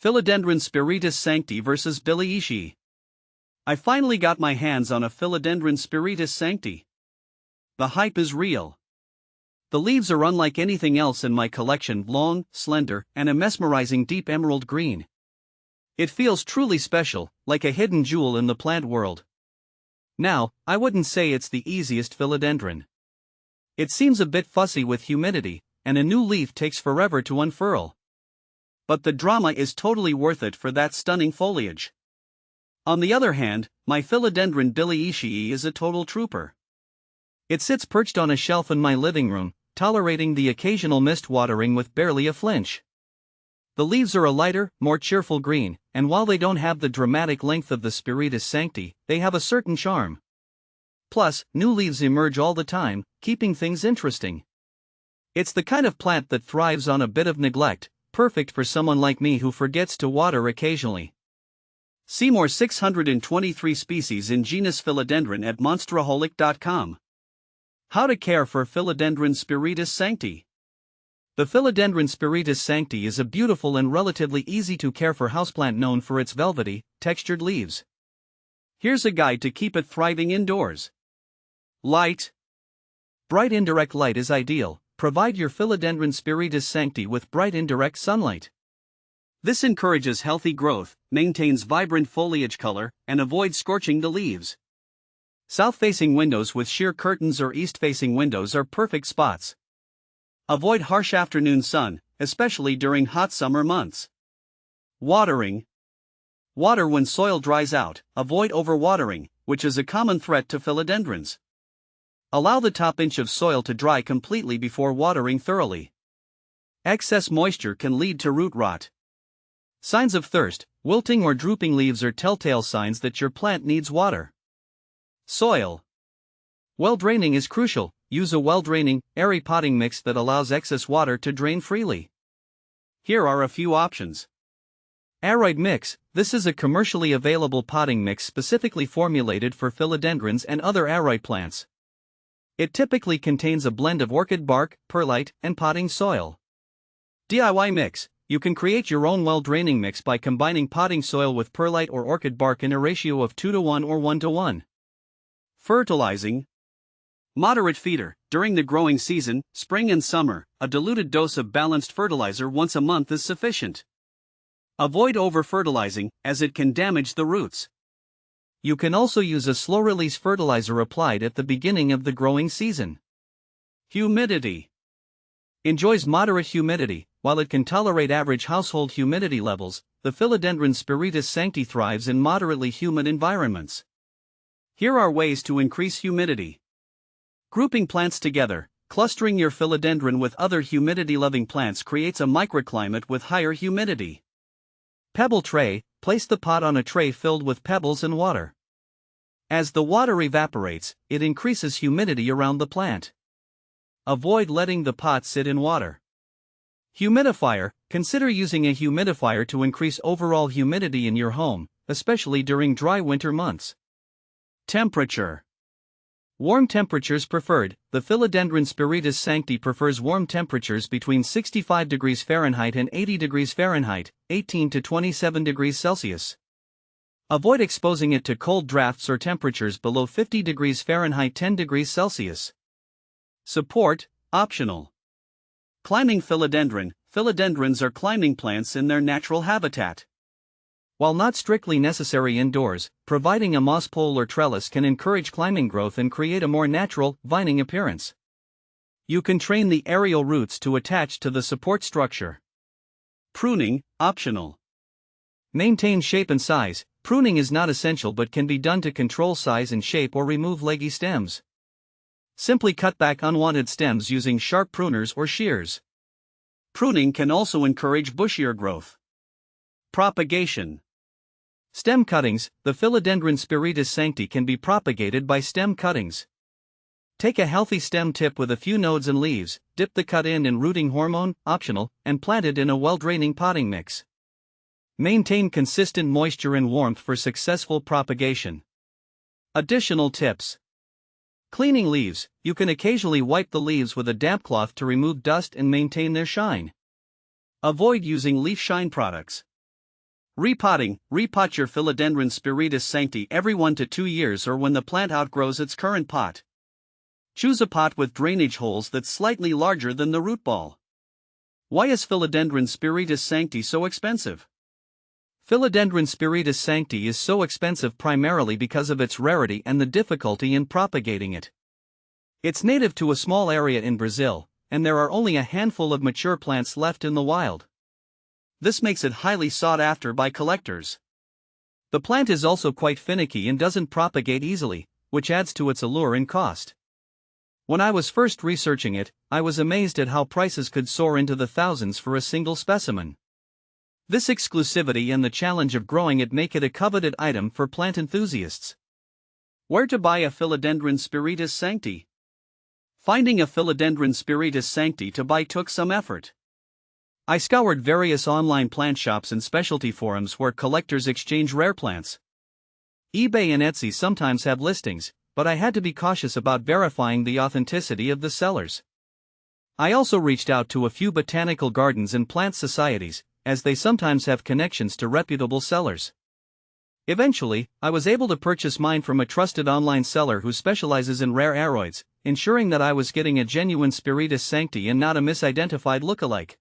Philodendron Spiritus Sancti vs Billietiae. I finally got my hands on a Philodendron Spiritus Sancti. The hype is real. The leaves are unlike anything else in my collection, long, slender, and a mesmerizing deep emerald green. It feels truly special, like a hidden jewel in the plant world. Now, I wouldn't say it's the easiest philodendron. It seems a bit fussy with humidity, and a new leaf takes forever to unfurl. But the drama is totally worth it for that stunning foliage. On the other hand, my Philodendron Billietiae is a total trooper. It sits perched on a shelf in my living room, tolerating the occasional mist watering with barely a flinch. The leaves are a lighter, more cheerful green, and while they don't have the dramatic length of the Spiritus Sancti, they have a certain charm. Plus, new leaves emerge all the time, keeping things interesting. It's the kind of plant that thrives on a bit of neglect, perfect for someone like me who forgets to water occasionally. See more 623 species in genus Philodendron at monsteraholic.com. How to care for Philodendron Spiritus Sancti. The Philodendron Spiritus Sancti is a beautiful and relatively easy to care for houseplant known for its velvety, textured leaves. Here's a guide to keep it thriving indoors. Light. Bright indirect light is ideal. Provide your Philodendron Spiritus Sancti with bright indirect sunlight. This encourages healthy growth, maintains vibrant foliage color, and avoids scorching the leaves. South-facing windows with sheer curtains or east-facing windows are perfect spots. Avoid harsh afternoon sun, especially during hot summer months. Watering. Water when soil dries out. Avoid overwatering, which is a common threat to philodendrons. Allow the top inch of soil to dry completely before watering thoroughly. Excess moisture can lead to root rot. Signs of thirst, wilting or drooping leaves are telltale signs that your plant needs water. Soil. Well draining is crucial. Use a well-draining, airy potting mix that allows excess water to drain freely. Here are a few options. Aroid mix. This is a commercially available potting mix specifically formulated for philodendrons and other aroid plants. It typically contains a blend of orchid bark, perlite, and potting soil. DIY mix. You can create your own well-draining mix by combining potting soil with perlite or orchid bark in a ratio of 2:1 or 1:1. Fertilizing. Moderate feeder. During the growing season, spring and summer, a diluted dose of balanced fertilizer once a month is sufficient. Avoid over-fertilizing, as it can damage the roots. You can also use a slow-release fertilizer applied at the beginning of the growing season. Humidity. Enjoys moderate humidity. While it can tolerate average household humidity levels, the Philodendron Spiritus Sancti thrives in moderately humid environments. Here are ways to increase humidity. Grouping plants together. Clustering your philodendron with other humidity-loving plants creates a microclimate with higher humidity. Pebble tray. Place the pot on a tray filled with pebbles and water. As the water evaporates, it increases humidity around the plant. Avoid letting the pot sit in water. Humidifier. Consider using a humidifier to increase overall humidity in your home, especially during dry winter months. Temperature. Warm temperatures preferred. The Philodendron Spiritus Sancti prefers warm temperatures between 65 degrees Fahrenheit and 80 degrees Fahrenheit, 18 to 27 degrees Celsius. Avoid exposing it to cold drafts or temperatures below 50 degrees Fahrenheit, 10 degrees Celsius. Support, optional. Climbing philodendron. Philodendrons are climbing plants in their natural habitat. While not strictly necessary indoors, providing a moss pole or trellis can encourage climbing growth and create a more natural, vining appearance. You can train the aerial roots to attach to the support structure. Pruning, optional. Maintain shape and size. Pruning is not essential but can be done to control size and shape or remove leggy stems. Simply cut back unwanted stems using sharp pruners or shears. Pruning can also encourage bushier growth. Propagation. Stem cuttings. The Philodendron Spiritus Sancti can be propagated by stem cuttings. Take a healthy stem tip with a few nodes and leaves, dip the cut in rooting hormone, optional, and plant it in a well-draining potting mix. Maintain consistent moisture and warmth for successful propagation. Additional tips. Cleaning leaves. You can occasionally wipe the leaves with a damp cloth to remove dust and maintain their shine. Avoid using leaf shine products. Repotting. Repot your Philodendron Spiritus Sancti every 1 to 2 years or when the plant outgrows its current pot. Choose a pot with drainage holes that's slightly larger than the root ball. Why is Philodendron Spiritus Sancti so expensive? Philodendron Spiritus Sancti is so expensive primarily because of its rarity and the difficulty in propagating it. It's native to a small area in Brazil, and there are only a handful of mature plants left in the wild. This makes it highly sought after by collectors. The plant is also quite finicky and doesn't propagate easily, which adds to its allure and cost. When I was first researching it, I was amazed at how prices could soar into the thousands for a single specimen. This exclusivity and the challenge of growing it make it a coveted item for plant enthusiasts. Where to buy a Philodendron Spiritus Sancti? Finding a Philodendron Spiritus Sancti to buy took some effort. I scoured various online plant shops and specialty forums where collectors exchange rare plants. eBay and Etsy sometimes have listings, but I had to be cautious about verifying the authenticity of the sellers. I also reached out to a few botanical gardens and plant societies, as they sometimes have connections to reputable sellers. Eventually, I was able to purchase mine from a trusted online seller who specializes in rare aroids, ensuring that I was getting a genuine Spiritus Sancti and not a misidentified lookalike.